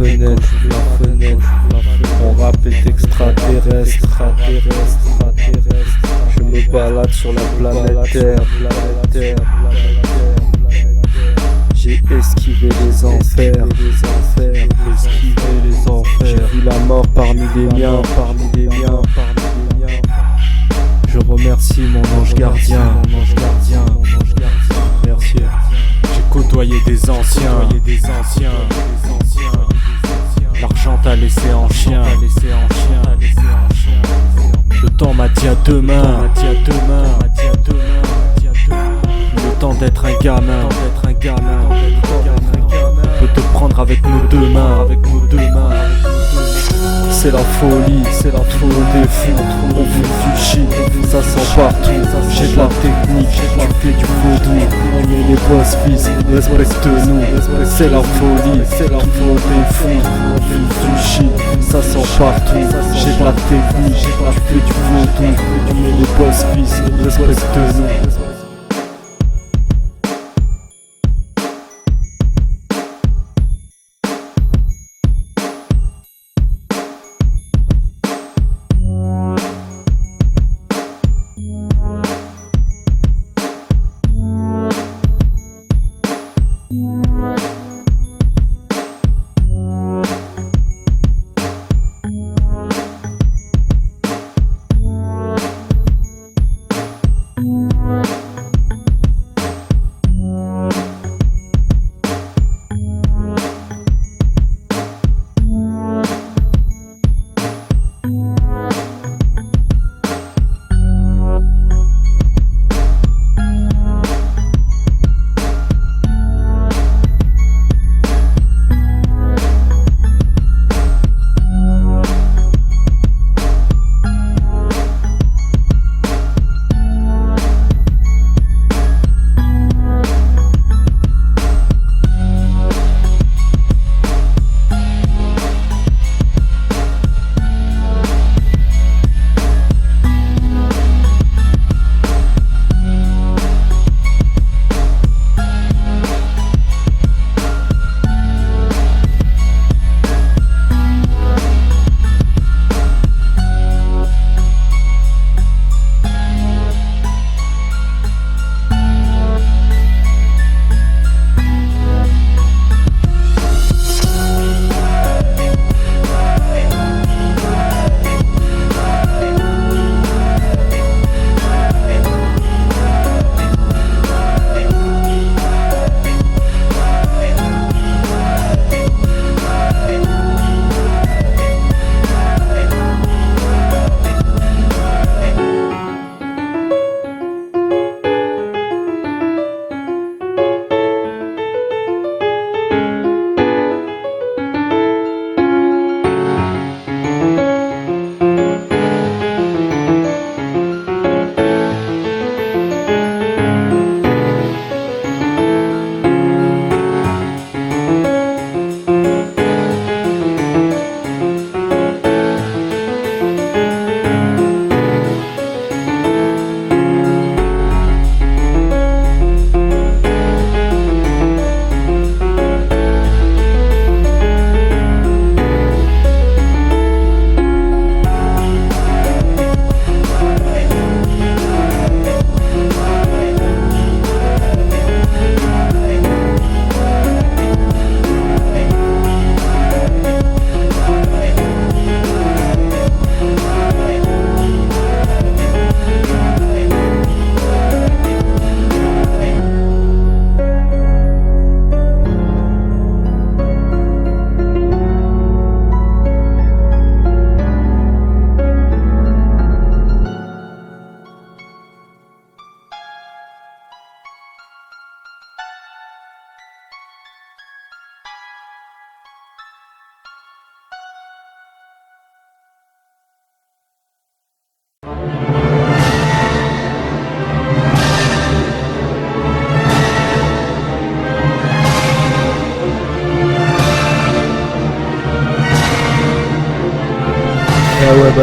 fenêtre. Mon rap est extraterrestre. Je me balade sur la planète Terre. J'ai esquivé les enfers. J'ai vu la mort parmi les miens. Je remercie mon ange gardien. Merci. J'ai côtoyé des anciens. L'argent t'a laissé en chien. Le temps m'a dit à demain. Le temps d'être un gamin. Peut te prendre avec nos deux mains. C'est la folie, des fous, on fume du shit, ça sent partout, j'ai de la technique, tu fais du vaudou, on est les boss fils, respecte-nous, c'est la folie, des fous, on fume du shit, ça sent partout, j'ai de la technique, tu fais du vaudou, on est les boss fils, respecte-nous.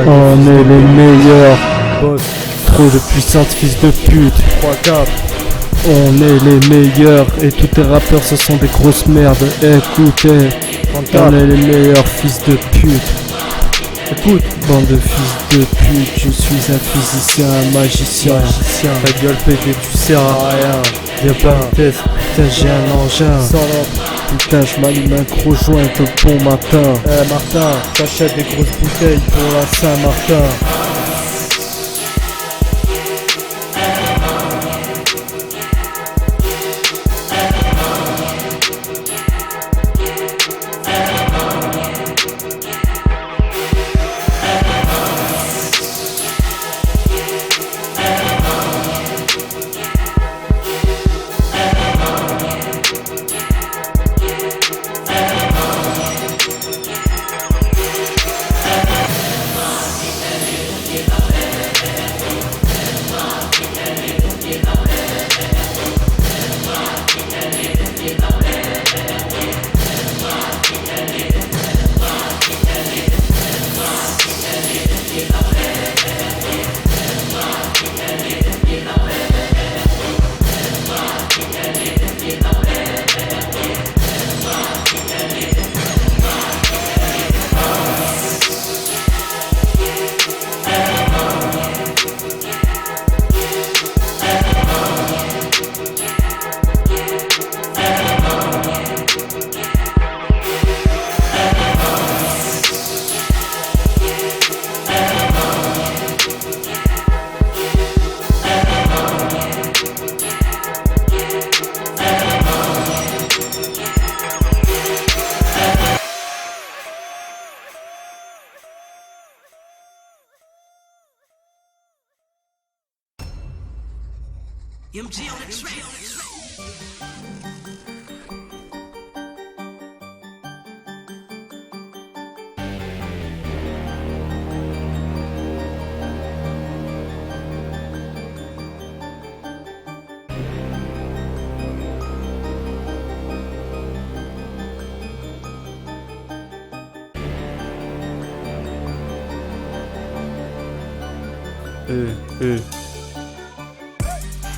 On est les meilleurs. Boss, trop de puissance, fils de pute. 3-4. On est les meilleurs et tous tes rappeurs ce sont des grosses merdes. Écoutez. On est les meilleurs fils de pute. Écoute, bande de fils de pute, je suis un physicien, un magicien. Ta gueule pétée, tu sers à rien. Viens pas me test, putain j'ai un engin. Putain je m'allume un gros joint de bon matin. Martin, j'achète des grosses bouteilles pour la Saint-Martin. MG on the track.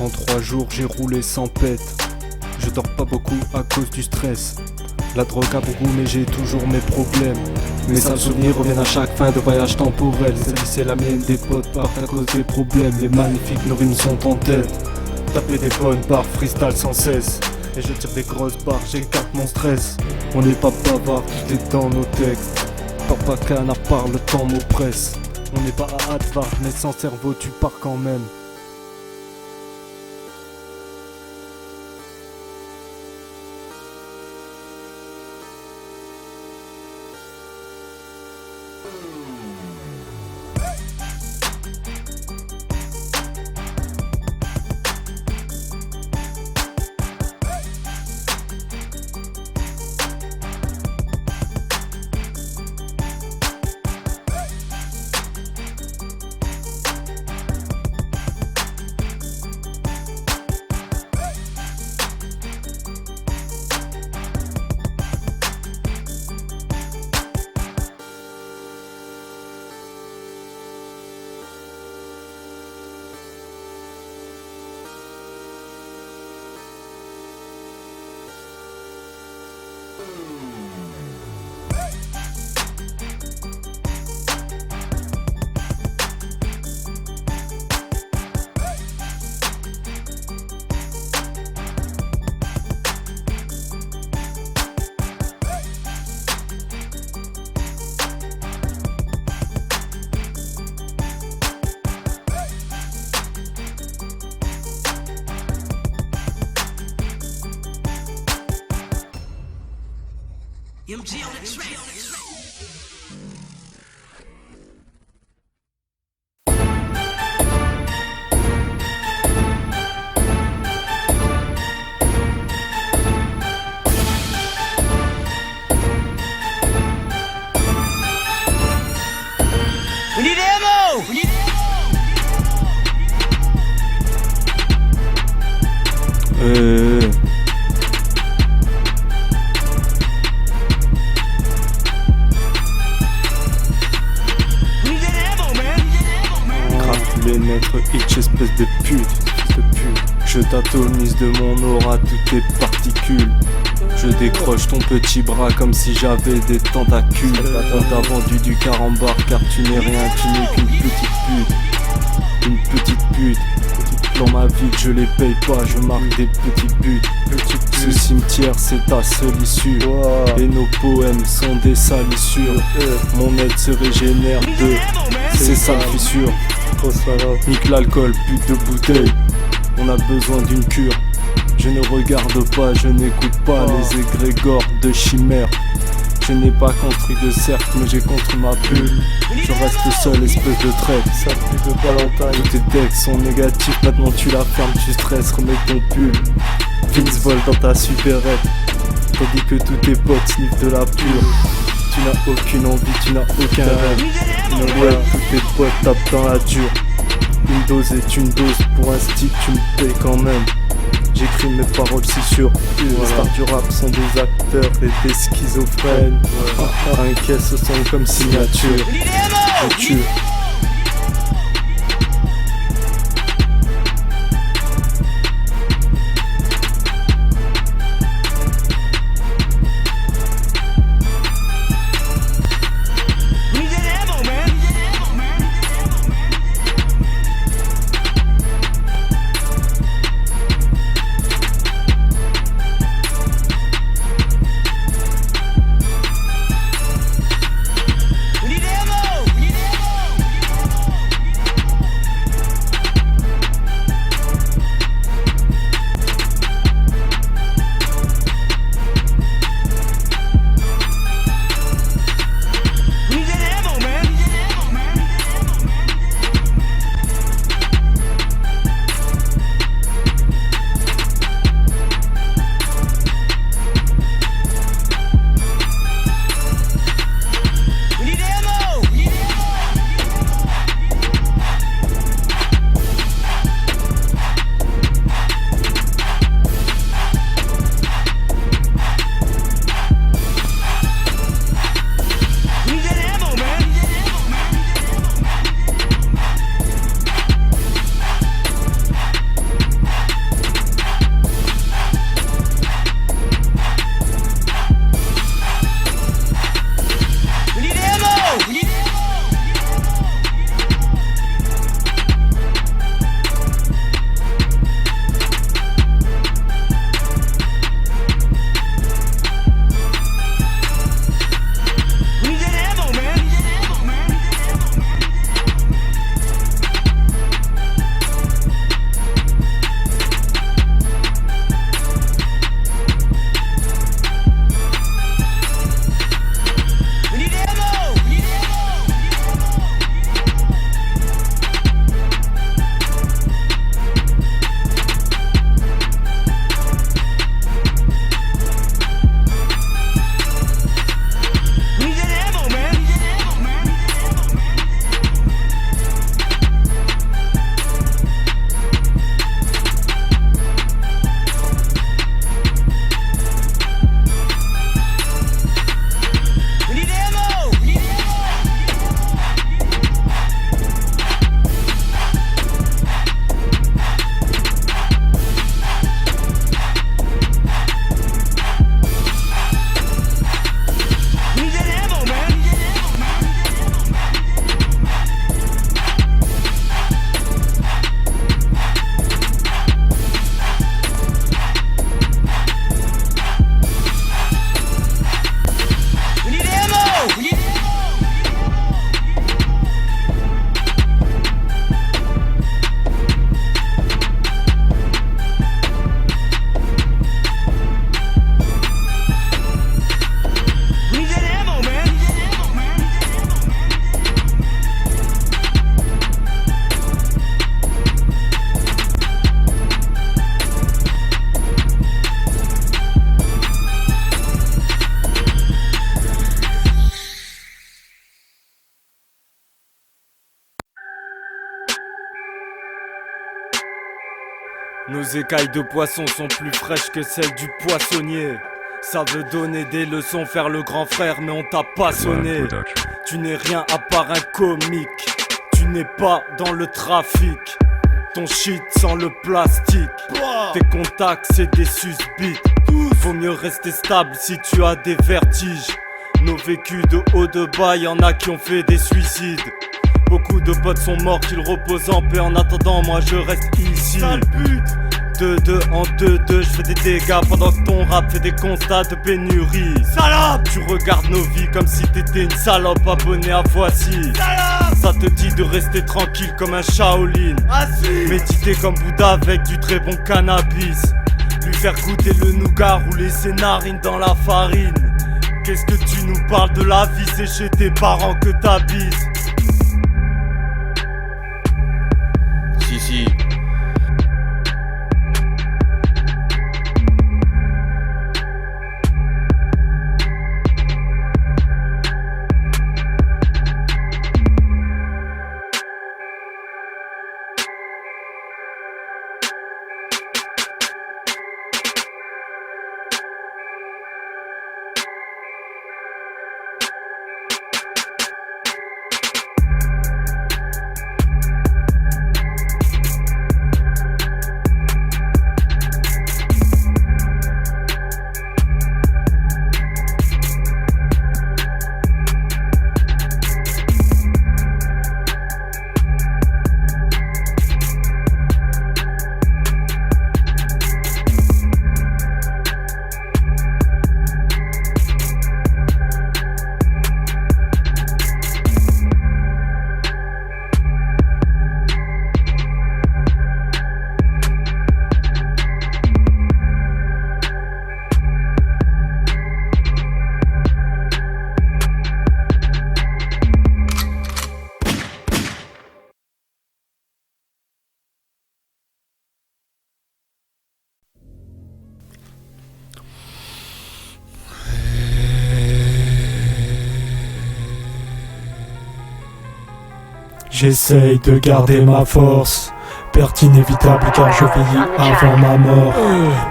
En 3 jours j'ai roulé sans pète. Je dors pas beaucoup à cause du stress. La drogue a beaucoup mais j'ai toujours mes problèmes. Mes sales souvenirs reviennent à chaque fin de voyage temporel. Cette vie c'est la mienne, des potes partent à cause des problèmes. Les magnifiques, nos rimes sont en tête. Taper des bonnes barres, freestyle sans cesse. Et je tire des grosses barres, j'écarte mon stress. On n'est pas bavard, tout est dans nos textes. Papa canard parle, le temps m'oppresse. On n'est pas à Advar, mais sans cerveau tu pars quand même. MG on the track. We need ammo! We need Les maîtres Hitch, espèce de pute, Je t'atomise de mon aura toutes tes particules. Je décroche ton petit bras comme si j'avais des tentacules. On t'a vendu du carambar car tu n'es rien, tu n'es qu'une petite pute. Une petite pute. Dans ma vie je les paye pas, je marque des petits buts. Ce cimetière c'est ta seule issue. Et nos poèmes sont des salissures. Mon aide se régénère de ces sales fissures. Nique l'alcool, pute de bouteille. On a besoin d'une cure. Je ne regarde pas, je n'écoute pas les égrégores de chimères. Je n'ai pas construit de cercle, mais j'ai construit ma bulle. Je reste seul, espèce de trait. Ça pue de Valentine. Tous tes textes sont négatifs, maintenant tu la fermes, tu stresses, remets ton pull. Vince vole dans ta supérette, tandis que tous tes potes sniffent de la pure. Tu n'as aucune envie, tu n'as aucun rêve. Ouais, tous tes potes tapent dans la dure. Une dose est une dose, pour un stick tu me payes quand même. J'écris mes paroles si sûres. Les stars du rap sont des acteurs et des schizophrènes. Inquiet ce son comme signature. Je tue. Nos écailles de poisson sont plus fraîches que celles du poissonnier. Ça veut donner des leçons, faire le grand frère, mais on t'a pas sonné. Tu n'es rien à part un comique. Tu n'es pas dans le trafic. Ton shit sans le plastique. Tes contacts c'est des susbites. Vaut mieux rester stable si tu as des vertiges. Nos vécus de haut de bas, y'en a qui ont fait des suicides. Beaucoup de potes sont morts, qu'ils reposent en paix. En attendant, moi je reste ici. Sale but. 2-2 en 2-2, je fais des dégâts pendant que ton rap fait des constats de pénurie. Salope! Tu regardes nos vies comme si t'étais une salope abonnée à Voici. Salope! Ça te dit de rester tranquille comme un Shaolin. Méditer comme Bouddha avec du très bon cannabis. Lui faire goûter le nougat, rouler ses narines dans la farine. Qu'est-ce que tu nous parles de la vie, c'est chez tes parents que t'habites. Si. J'essaye de garder ma force, perte inévitable car je vieillis avant ma mort.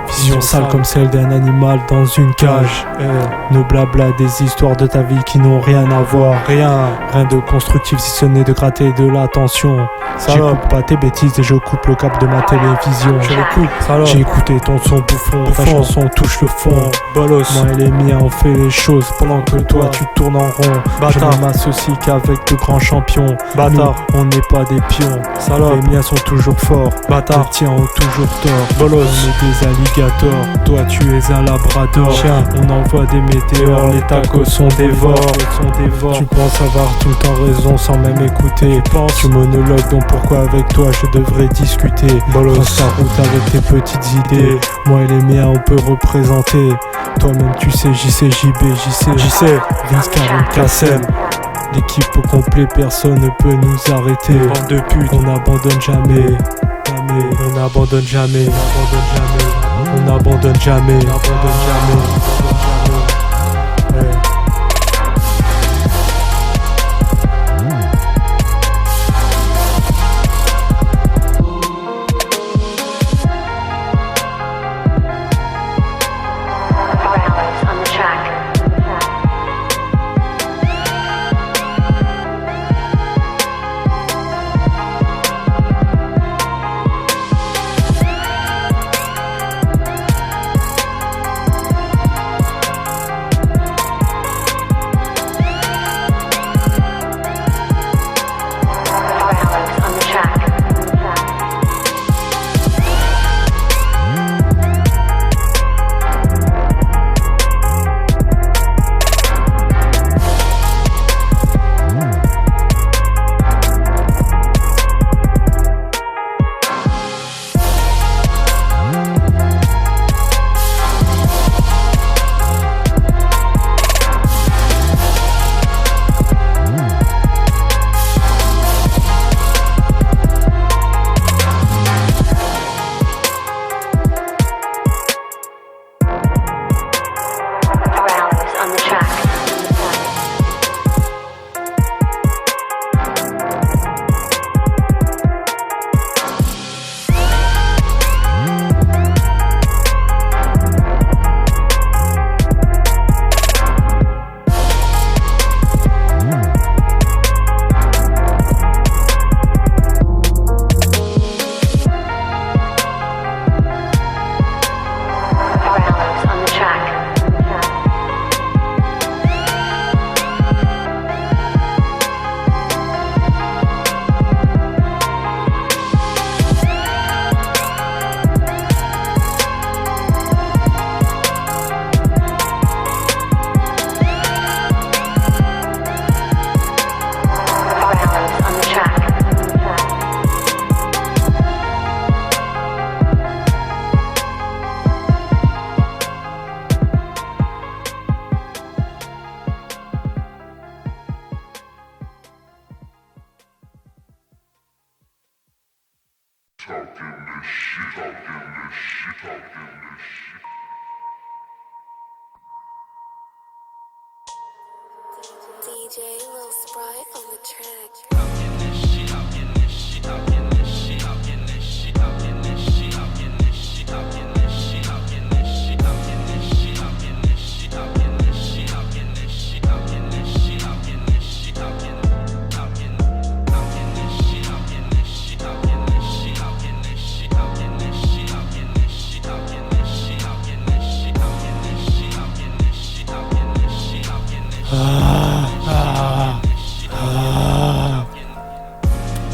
Vision sale comme celle d'un animal dans une cage. Ne blabla des histoires de ta vie qui n'ont rien à voir. Rien de constructif si ce n'est de gratter de l'attention. J'écoute pas tes bêtises et je coupe le cap de ma télévision. J'ai écouté ton son bouffon, ta chanson touche le fond. Bolos, moi et les miens on fait les choses pendant que toi tu tournes en rond. Je ne m'associe qu'avec de grands champions. Bâtard, on n'est pas des pions. Les miens sont toujours forts. Bâtard, les tiens ont toujours tort. Bolos, on est des alligators. Toi tu es un labrador. Chien, on envoie des météores. Les tacos sont des vores. Tu penses avoir tout le temps raison sans même écouter. Tu monologues donc pourquoi avec toi je devrais discuter. Trace ta route avec tes petites idées. Moi et les miens on peut représenter. Toi-même tu sais JC, JB, JC, Vince, Karim, Kassem. L'équipe au complet, personne ne peut nous arrêter. Bande de pute, on n'abandonne jamais. On n'abandonne jamais. On n'abandonne jamais. On the track. DJ Lil Sprite on the track.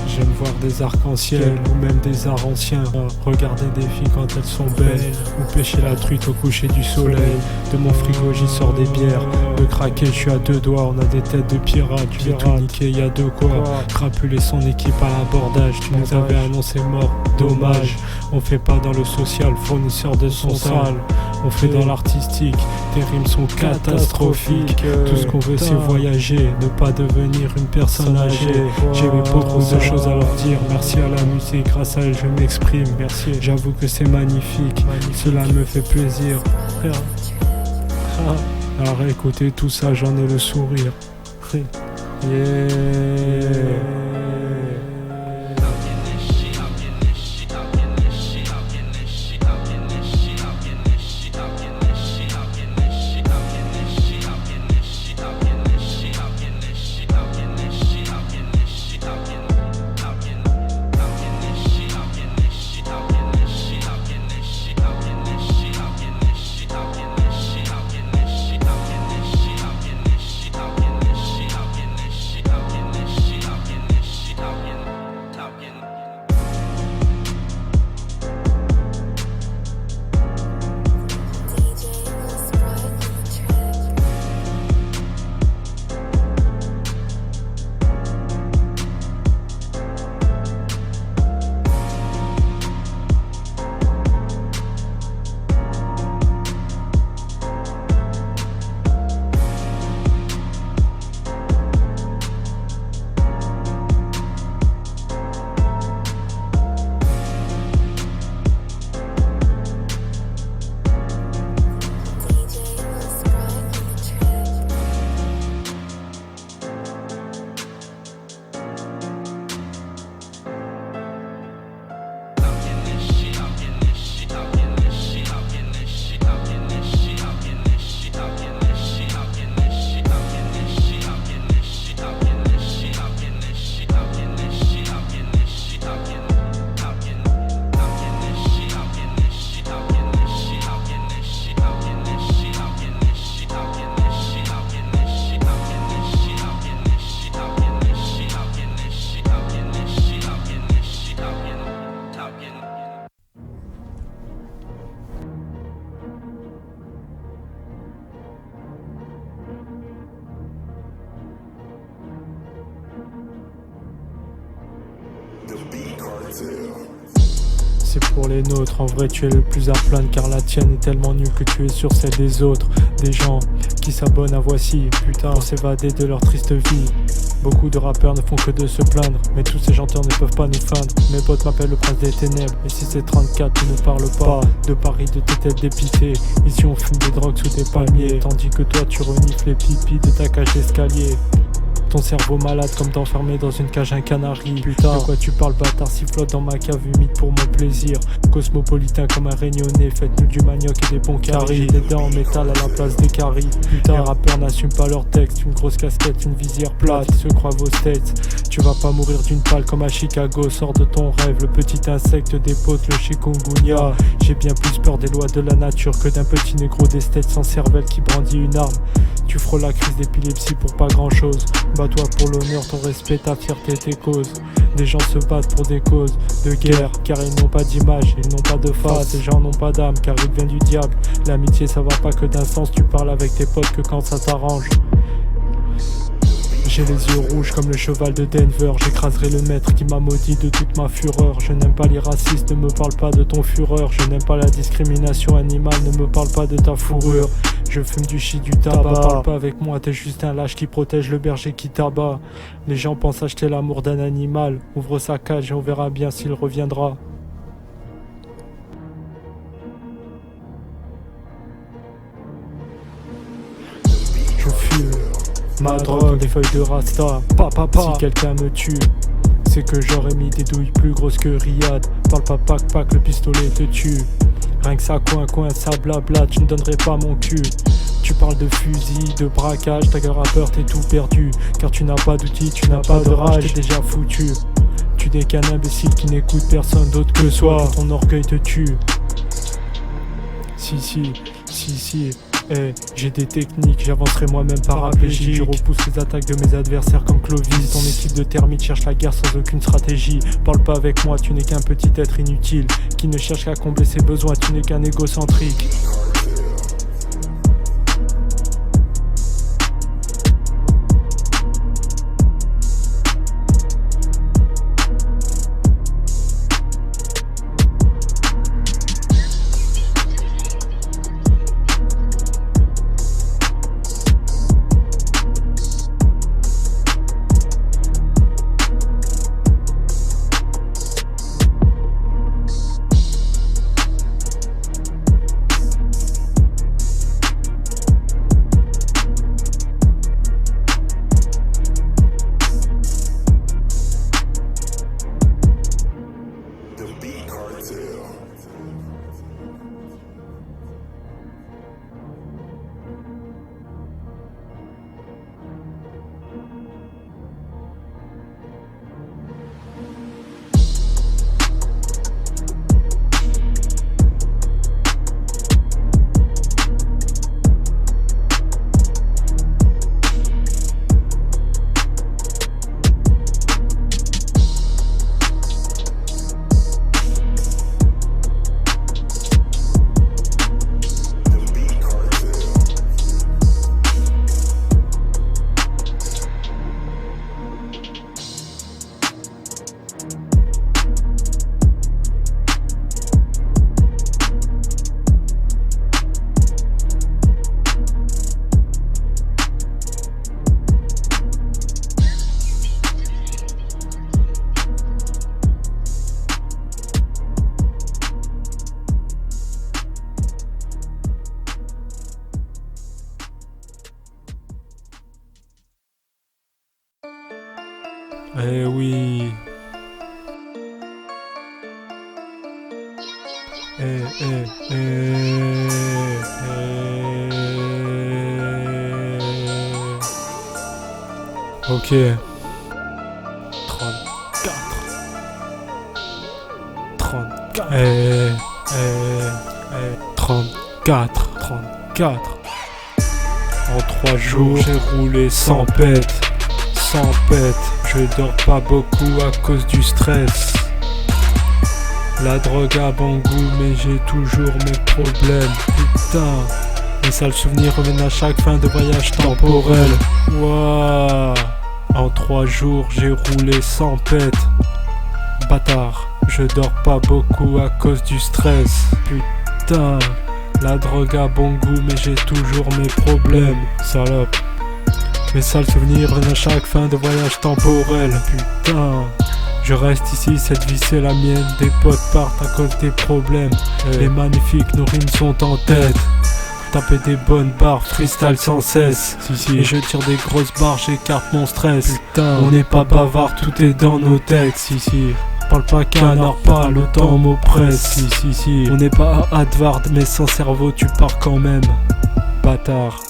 J'aime voir des arcs-en-ciel ou même des arts anciens. Regarder des filles quand elles sont belles, ou pêcher la truite au coucher du soleil. De mon frigo j'y sors des bières. De craquer je suis à deux doigts, on a des têtes de pirates. Tu veux tout niquer, y a de quoi. Crapuler son équipe à l'abordage. Tu nous avais annoncé mort, dommage. On fait pas dans le social, fournisseur de son sale. On fait dans l'artistique, tes rimes sont catastrophiques. Tout ce qu'on veut c'est voyager, ne pas devenir une personne âgée. J'ai eu pas trop de choses à leur dire. Merci à la musique, grâce à elle je m'exprime. Merci, j'avoue que c'est magnifique. Cela me fait plaisir. Alors écoutez tout ça, j'en ai le sourire. Yeah. C'est pour les nôtres, en vrai tu es le plus à plaindre car la tienne est tellement nulle que tu es sur celle des autres. Des gens qui s'abonnent à Voici, putain, pour s'évader de leur triste vie. Beaucoup de rappeurs ne font que de se plaindre, mais tous ces chanteurs ne peuvent pas nous feindre. Mes potes m'appellent le prince des ténèbres, et si c'est 34 tu ne parles pas de Paris, de tes têtes dépitées. Ici on fume des drogues sous des palmiers, tandis que toi tu renifles les pipis de ta cage d'escalier. Ton cerveau malade comme d'enfermer dans une cage un canari. Putain, de quoi tu parles bâtard, sifflote dans ma cave humide pour mon plaisir. Cosmopolitain comme un réunionnais, faites-nous du manioc et des bons caries. Des dents en métal à la place des caries. Putain, les rappeurs n'assument pas leur texte. Une grosse casquette, une visière plate, ils se croient vos States. Tu vas pas mourir d'une palle comme à Chicago. Sors de ton rêve, le petit insecte des potes, le chikungunya. J'ai bien plus peur des lois de la nature que d'un petit négro d'esthète sans cervelle qui brandit une arme. Tu frôles la crise d'épilepsie pour pas grand chose. Bats-toi pour l'honneur, ton respect, ta fierté, tes causes. Des gens se battent pour des causes de guerre, car ils n'ont pas d'image, ils n'ont pas de face. Ces gens n'ont pas d'âme, car ils viennent du diable. L'amitié ça va pas que d'un sens, tu parles avec tes potes que quand ça t'arrange. J'ai les yeux rouges comme le cheval de Denver. J'écraserai le maître qui m'a maudit de toute ma fureur. Je n'aime pas les racistes, ne me parle pas de ton fureur. Je n'aime pas la discrimination animale, ne me parle pas de ta fourrure. Je fume du shit, du tabac, parle pas avec moi, t'es juste un lâche qui protège le berger qui t'abat. Les gens pensent acheter l'amour d'un animal. Ouvre sa cage et on verra bien s'il reviendra. Je fume, Ma drogue, des feuilles de rasta. Si quelqu'un me tue, c'est que j'aurais mis des douilles plus grosses que Riyad. Parle pas pack, le pistolet te tue. Rien que ça coin, ça blabla, tu ne donnerais pas mon cul. Tu parles de fusil, de braquage, ta gueule rappeur t'es tout perdu. Car tu n'as pas d'outils, tu n'as pas de rage, t'es déjà foutu. Tu n'es qu'un imbécile qui n'écoute personne d'autre que soi. Ton orgueil te tue. Si, j'ai des techniques, j'avancerai moi-même paraplégique. Je repousse les attaques de mes adversaires comme Clovis. Ton équipe de termites cherche la guerre sans aucune stratégie. Parle pas avec moi, tu n'es qu'un petit être inutile qui ne cherche qu'à combler ses besoins, tu n'es qu'un égocentrique. Eh oui. Ok. 34. En 3 jours, j'ai roulé sans pète. Je dors pas beaucoup à cause du stress. La drogue a bon goût, mais j'ai toujours mes problèmes. Putain, mes sales souvenirs reviennent à chaque fin de voyage temporel. Wouah. En 3 jours, j'ai roulé sans pète. Bâtard, je dors pas beaucoup à cause du stress. Putain, la drogue a bon goût, mais j'ai toujours mes problèmes. Salope. Mes sales souvenirs reviennent à chaque fin de voyage temporel. Putain, je reste ici, cette vie c'est la mienne. Des potes partent à cause des problèmes. Les magnifiques, nos rimes sont en tête. Taper des bonnes barres, freestyle sans cesse. Et je tire des grosses barres, j'écarte mon stress. Putain, on n'est pas bavard, tout est dans nos textes. Parle pas canard, pas le temps m'oppresse. On n'est pas à Advard, mais sans cerveau tu pars quand même. Bâtard.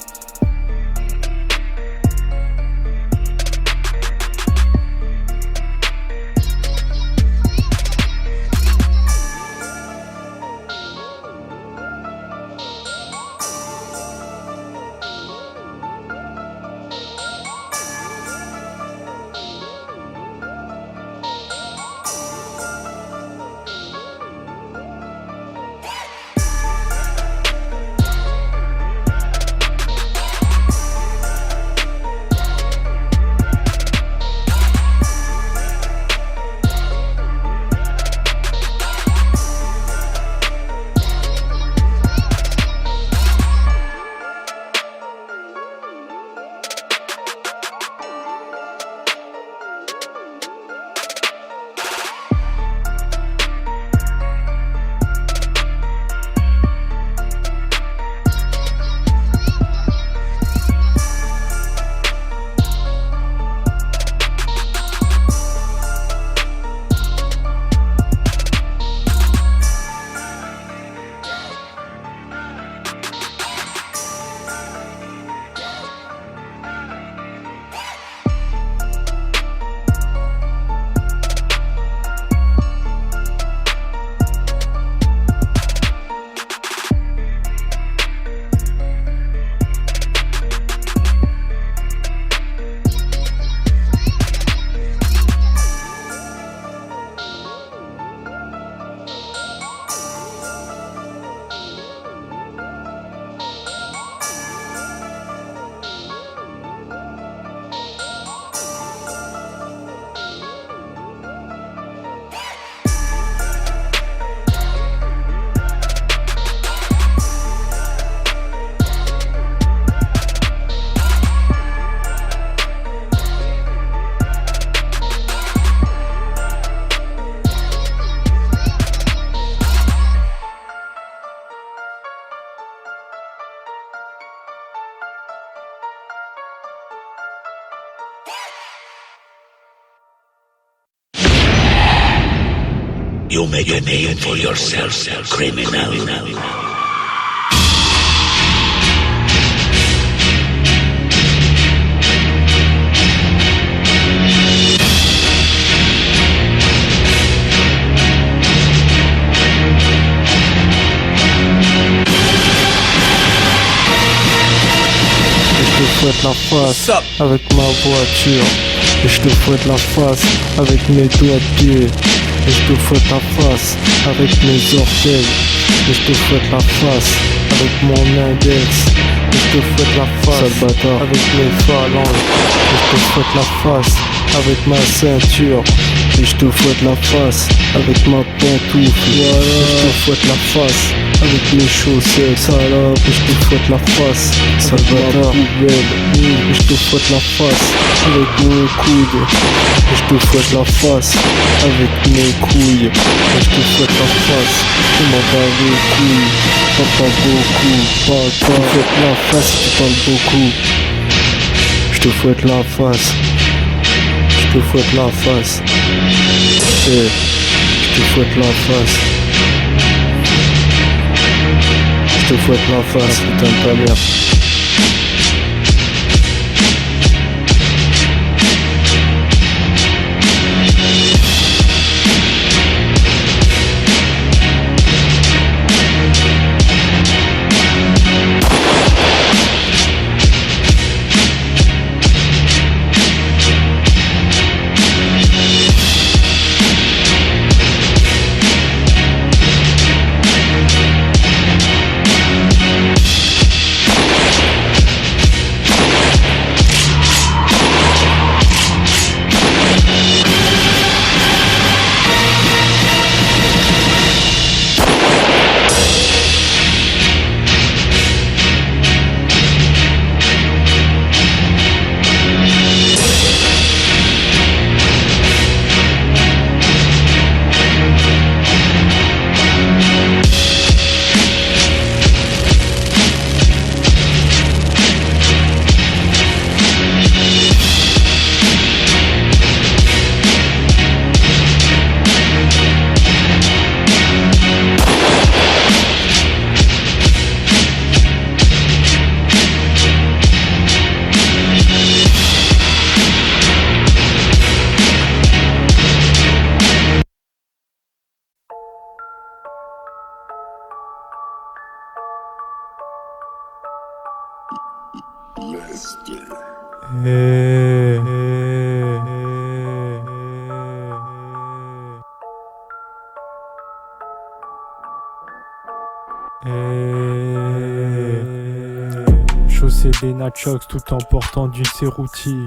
You make a name for yourself, criminal. Je te fouette la face avec ma voiture. Et je te fouette la face avec mes doigts de pied. Et je te fouette la face avec mes orteils. Et je te fouette la face avec mon index. Et je te fouette la face avec mes phalanges. Et je te fouette la face avec ma ceinture. Et je te fouette la face avec ma pantoufle. Et je te fouette la face avec mes chaussettes, salope. Et je te fouette la face avec ma poubelle. Et je te fouette la face avec mon coude. Et je te fouette la face avec mes couilles. Et je te fouette la face, je m'en bats les couilles. Parle pas beaucoup, parle pas. Je te fouette la face si tu parles beaucoup. Je te fouette la face. Je te fouette la face. Et je te fouette la face. Je te fouette la face, putain de ta mère. Chausser les nachox tout en portant du Cerruti.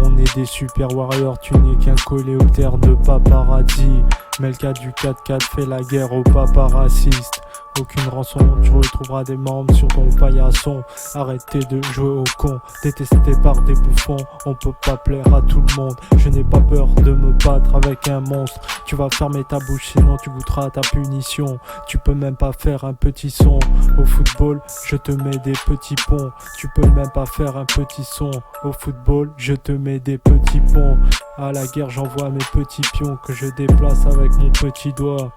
On est des super warriors, tu n'es qu'un coléoptère de paparazzi. Melka du 4x4 fait la guerre aux paparacistes. Aucune rançon, tu retrouveras des membres sur ton paillasson. Arrêtez de jouer au con, détesté par des bouffons. On peut pas plaire à tout le monde. Je n'ai pas peur de me battre avec un monstre. Tu vas fermer ta bouche sinon tu goûteras ta punition. Tu peux même pas faire un petit son. Au football, je te mets des petits ponts. Tu peux même pas faire un petit son. Au football, je te mets des petits ponts. À la guerre, j'envoie mes petits pions que je déplace avec mon petit doigt.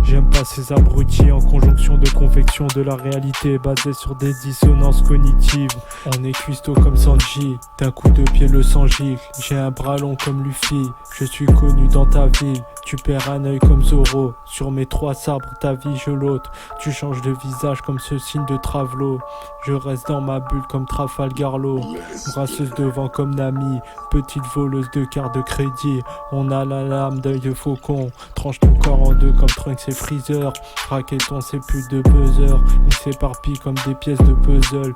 J'aime pas ces abrutis en conjonction de convection de la réalité basée sur des dissonances cognitives. On est cuistot comme Sanji, d'un coup de pied le sang gicle. J'ai un bras long comme Luffy, je suis connu dans ta ville. Tu perds un œil comme Zoro, sur mes 3 sabres ta vie je l'ôte. Tu changes de visage comme ce signe de Travelo. Je reste dans ma bulle comme Trafalgarlo. Brasseuse de vent comme Nami, petite voleuse de carte de crédit. On a la lame d'œil de faucon, tranche ton corps en deux comme Trunks et Freezer. Raqueton c'est plus de buzzer, il s'éparpille comme des pièces de puzzle.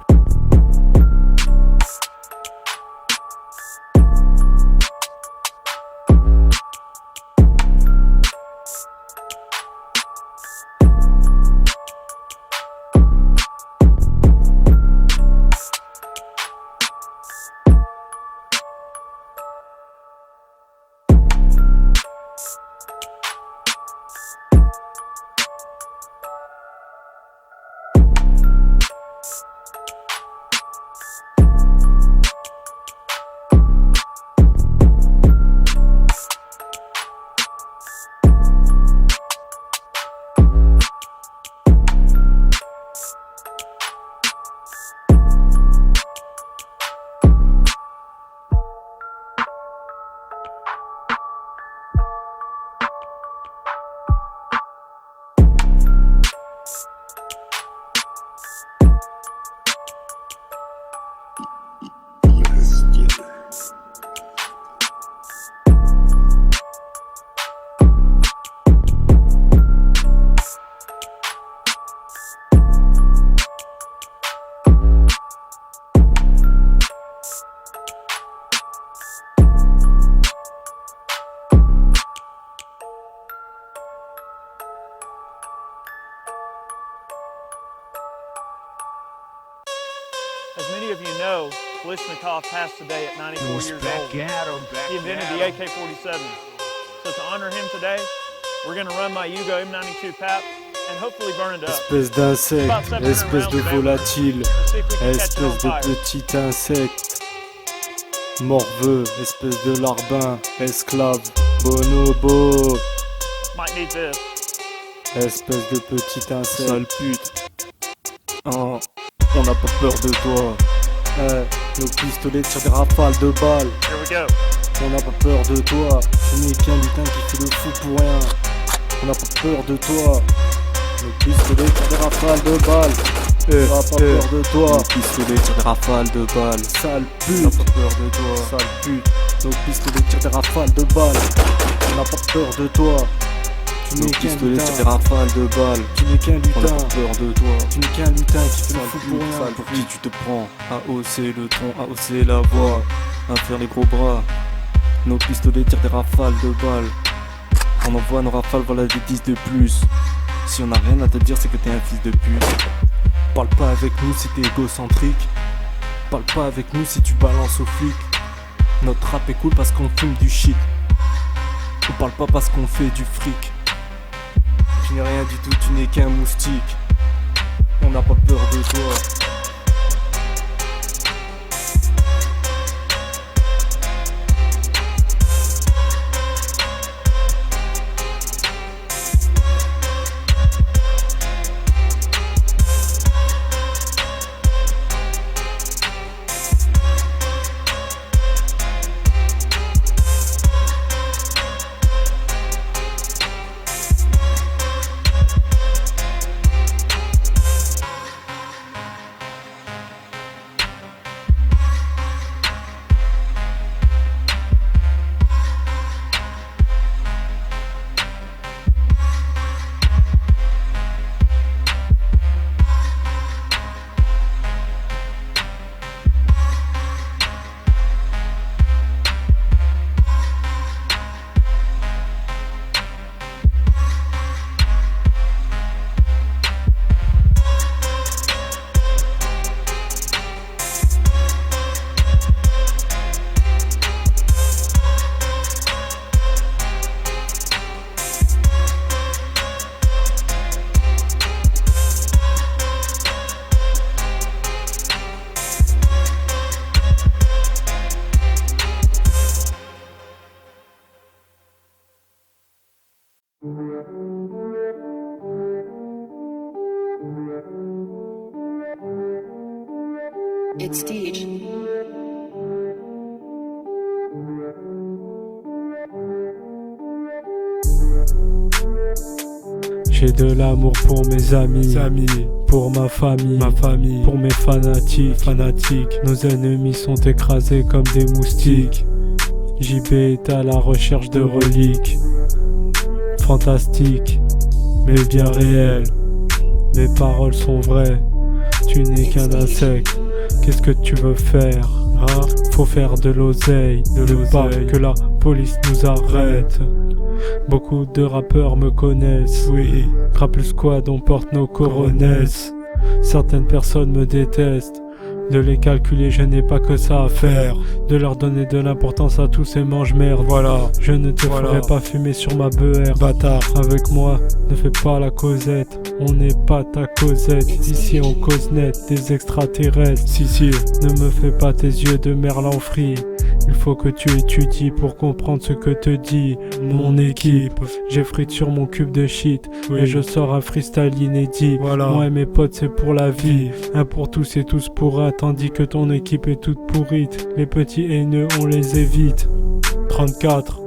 As many of you know, Kalashnikov passed today at 94 years old. He invented the AK-47. So to honor him today, we're going to run my Yugo M92 PAP and hopefully burn it up. Espèce d'insecte, espèce de volatile, espèce de petit insecte, morveux, espèce de larbin, esclave, bonobo, Might need this. espèce de petit insecte, sale pute. Oh, on n'a pas peur de toi. Nos pistolets tirent des rafales de balles. Here we go. On n'a pas peur de toi. Tu n'es qu'un lutin qui fait le fou pour rien. On n'a pas peur de toi. Nos pistolets tirent des rafales de balles. On n'a pas peur de toi. Nos pistolets tirent des rafales de balles. Sale pute. On n'a pas peur de toi. Sale pute. Nos pistolets tirent des rafales de balles. On n'a pas peur de toi. Tu n'es qu'un lutin. Tirent des rafales de balles. Tu n'es qu'un lutin. On n'a pas peur de toi. Tu n'es qu'un lutin qui fait le fou pour rien. Sale pour qui tu te prends. À hausser le ton, à hausser la voix, à faire les gros bras. Nos pistolets tirent des rafales de balles. On envoie nos rafales, voilà des 10 de plus. Si on n'a rien à te dire, c'est que t'es un fils de pute. Parle pas avec nous si t'es égocentrique. Parle pas avec nous si tu balances aux flics. Notre rap est cool parce qu'on fume du shit. On parle pas parce qu'on fait du fric. Tu n'es rien du tout, tu n'es qu'un moustique. On n'a pas peur de toi. It's Deej. J'ai de l'amour pour mes amis, pour ma famille, pour mes fanatiques. Nos ennemis sont écrasés comme des moustiques. JB est à la recherche de reliques. Fantastique, mais bien réel. Mes paroles sont vraies. Tu n'es qu'un insecte. Qu'est-ce que tu veux faire, hein? Faut faire de l'oseille, pas que la police nous arrête. Beaucoup de rappeurs me connaissent, oui. Rap le squad, on porte nos coronesses. Certaines personnes me détestent. De les calculer, je n'ai pas que ça à faire. De leur donner de l'importance à tous ces mange-merde. Voilà, je ne te ferai pas fumer sur ma beurre. Bâtard, avec moi, ne fais pas la causette. On n'est pas ta causette. Ici on cause net, des extraterrestres. Si, ne me fais pas tes yeux de merlan frit. Il faut que tu étudies pour comprendre ce que te dit mon équipe. J'ai frite sur mon cube de shit, et je sors un freestyle inédit. Moi et mes potes c'est pour la vie, un pour tous et tous pour un. Tandis que ton équipe est toute pourrite. Les petits haineux on les évite. 34.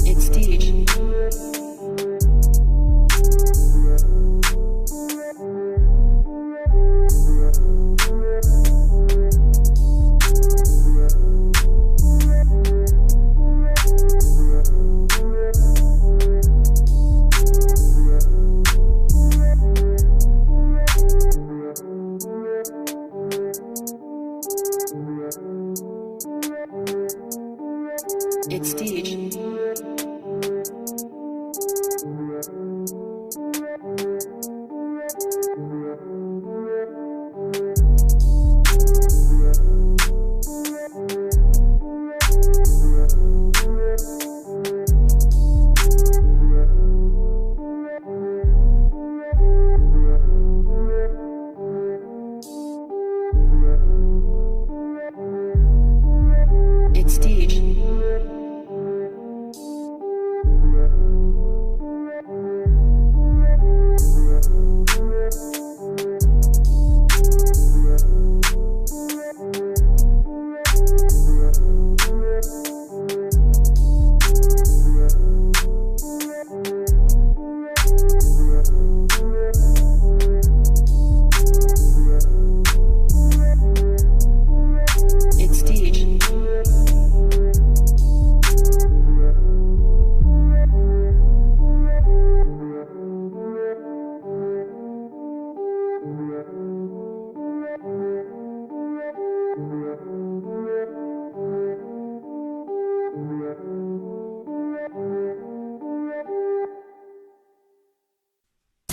It's Deej.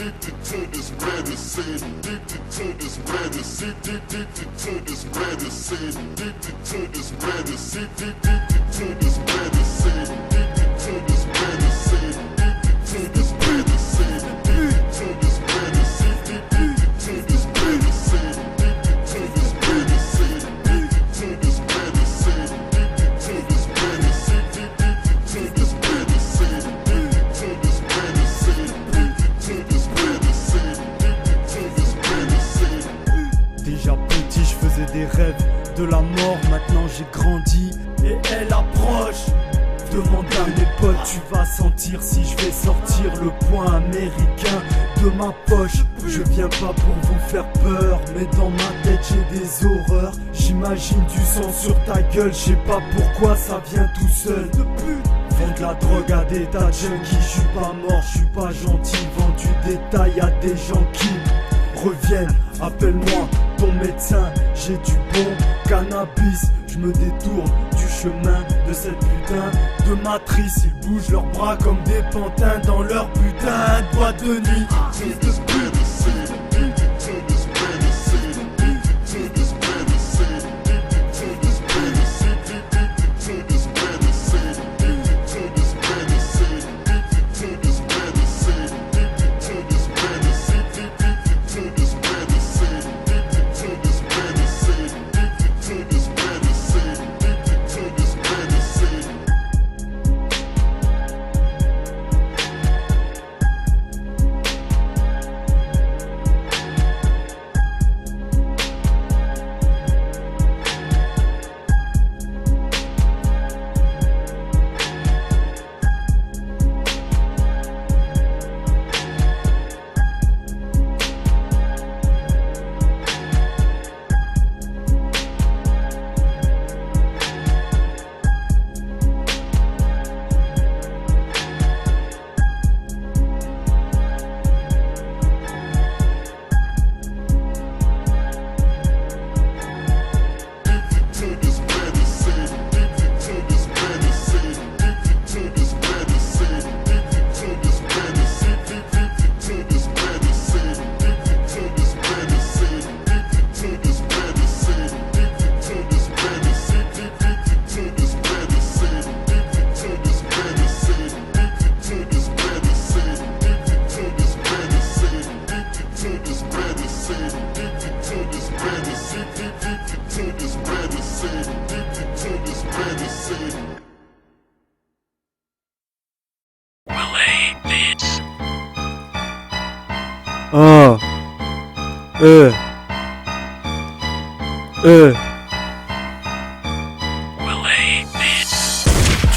addicted to this medicine, addicted to this medicine, addicted to this medicine, addicted to this medicine, addicted to this medicine, addicted to this medicine, addicted to this medicine, addicted to this medicine, addicted to this medicine, addicted to this medicine, addicted to this medicine, addicted to this medicine, addicted to this medicine, addicted to this medicine, addicted to this medicine, addicted to this medicine. Déjà petit, je faisais des rêves de la mort, maintenant j'ai grandi et elle approche. Demande à mes potes, tu vas sentir si je vais sortir le point américain de ma poche. Je viens pas pour vous faire peur, mais dans ma tête j'ai des horreurs. J'imagine du sang sur ta gueule, je sais pas pourquoi ça vient tout seul. Vends de la drogue à des tas de junkies, je suis pas mort, je suis pas gentil. Vends du détail à des gens qui reviennent, appelle-moi ton médecin, j'ai du bon cannabis. Je me détourne du chemin de cette putain de matrice. Ils bougent leurs bras comme des pantins dans leur putain de boîte de nuit.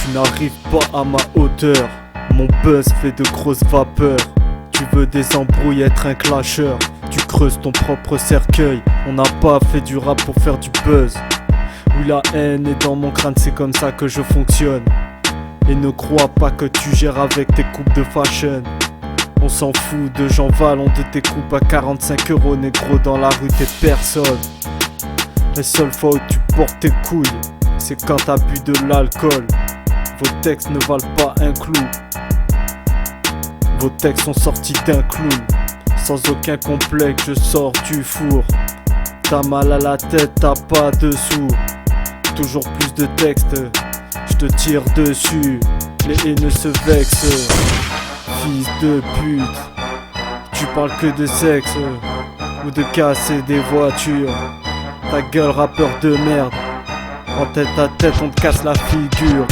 Tu n'arrives pas à ma hauteur, mon buzz fait de grosses vapeurs. Tu veux des embrouilles, être un clasheur, tu creuses ton propre cercueil. On n'a pas fait du rap pour faire du buzz. Oui, la haine est dans mon crâne, c'est comme ça que je fonctionne. Et ne crois pas que tu gères avec tes coupes de fashion. On s'en fout de Jean Val, on te découpe à 45 €, négro, dans la rue t'es personne. La seule fois où tu portes tes couilles, c'est quand t'as bu de l'alcool. Vos textes ne valent pas un clou. Vos textes sont sortis d'un clou. Sans aucun complexe, je sors du four. T'as mal à la tête, t'as pas de sous. Toujours plus de textes, je te tire dessus. Les haineux se vexent. Fils de pute, tu parles que de sexe ou de casser des voitures. Ta gueule, rappeur de merde. En tête à tête, on te casse la figure.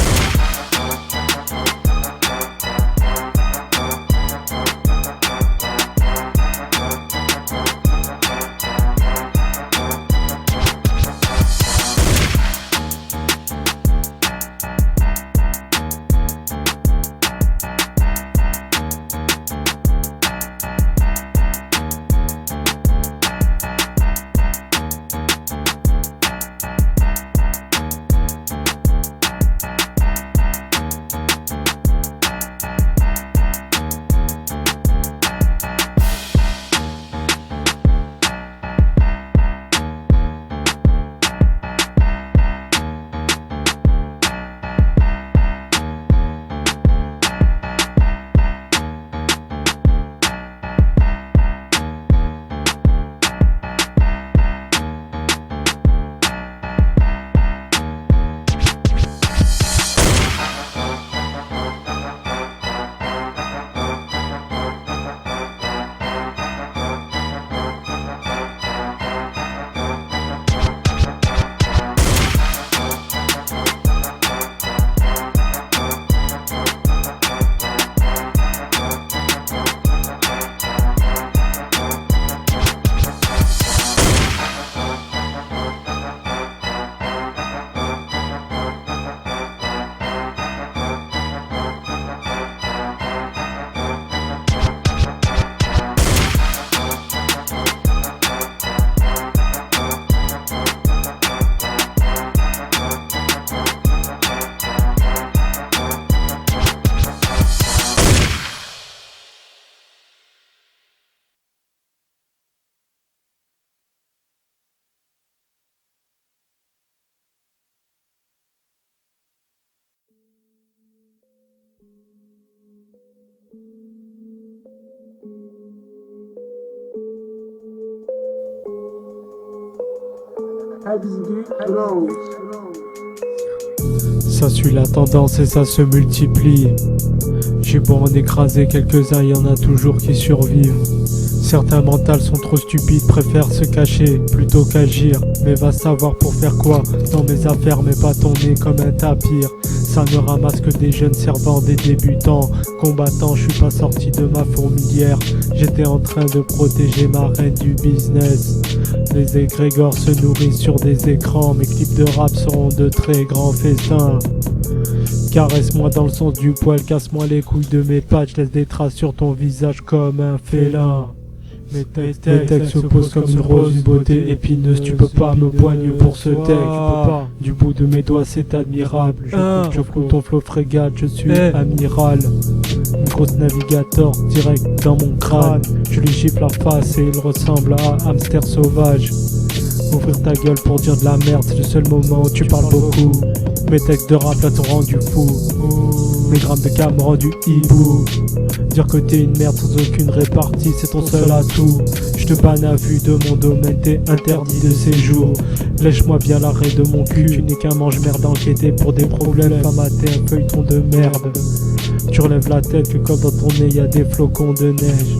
Ça suit la tendance et ça se multiplie. J'ai beau en écraser quelques-uns, y en a toujours qui survivent. Certains mentales sont trop stupides, préfèrent se cacher plutôt qu'agir. Mais va savoir pour faire quoi dans mes affaires, mais pas tomber comme un tapir. Ça ne ramasse que des jeunes servants, des débutants, combattants. Je suis pas sorti de ma fourmilière, j'étais en train de protéger ma reine du business. Les égrégores se nourrissent sur des écrans, mes clips de rap seront de très grands festins. Caresse-moi dans le sens du poil, casse-moi les couilles de mes pattes, je laisse des traces sur ton visage comme un félin. Mes textes se posent comme une rose, une beauté épineuse. Tu peux pas me poigner pour ce texte. Du bout de mes doigts c'est admirable. Je coupe ton flow frégate, je suis amiral. Une grosse navigator direct dans mon crâne. Je lui gifle la face et il ressemble à un hamster sauvage. Ouvrir ta gueule pour dire de la merde, c'est le seul moment où tu parles beaucoup. Mes textes de rap là t'ont rendu fou. Mes grammes de cam m'ont rendu hibou. Dire que t'es une merde sans aucune répartie, c'est ton seul atout. Je te banne à vue de mon domaine, t'es interdit de séjour. Lèche-moi bien l'arrêt de mon cul. Tu n'es qu'un mange-merde enquêté pour des problèmes. Pas mater un feuilleton de merde. Tu relèves la tête que comme dans ton nez y a des flocons de neige.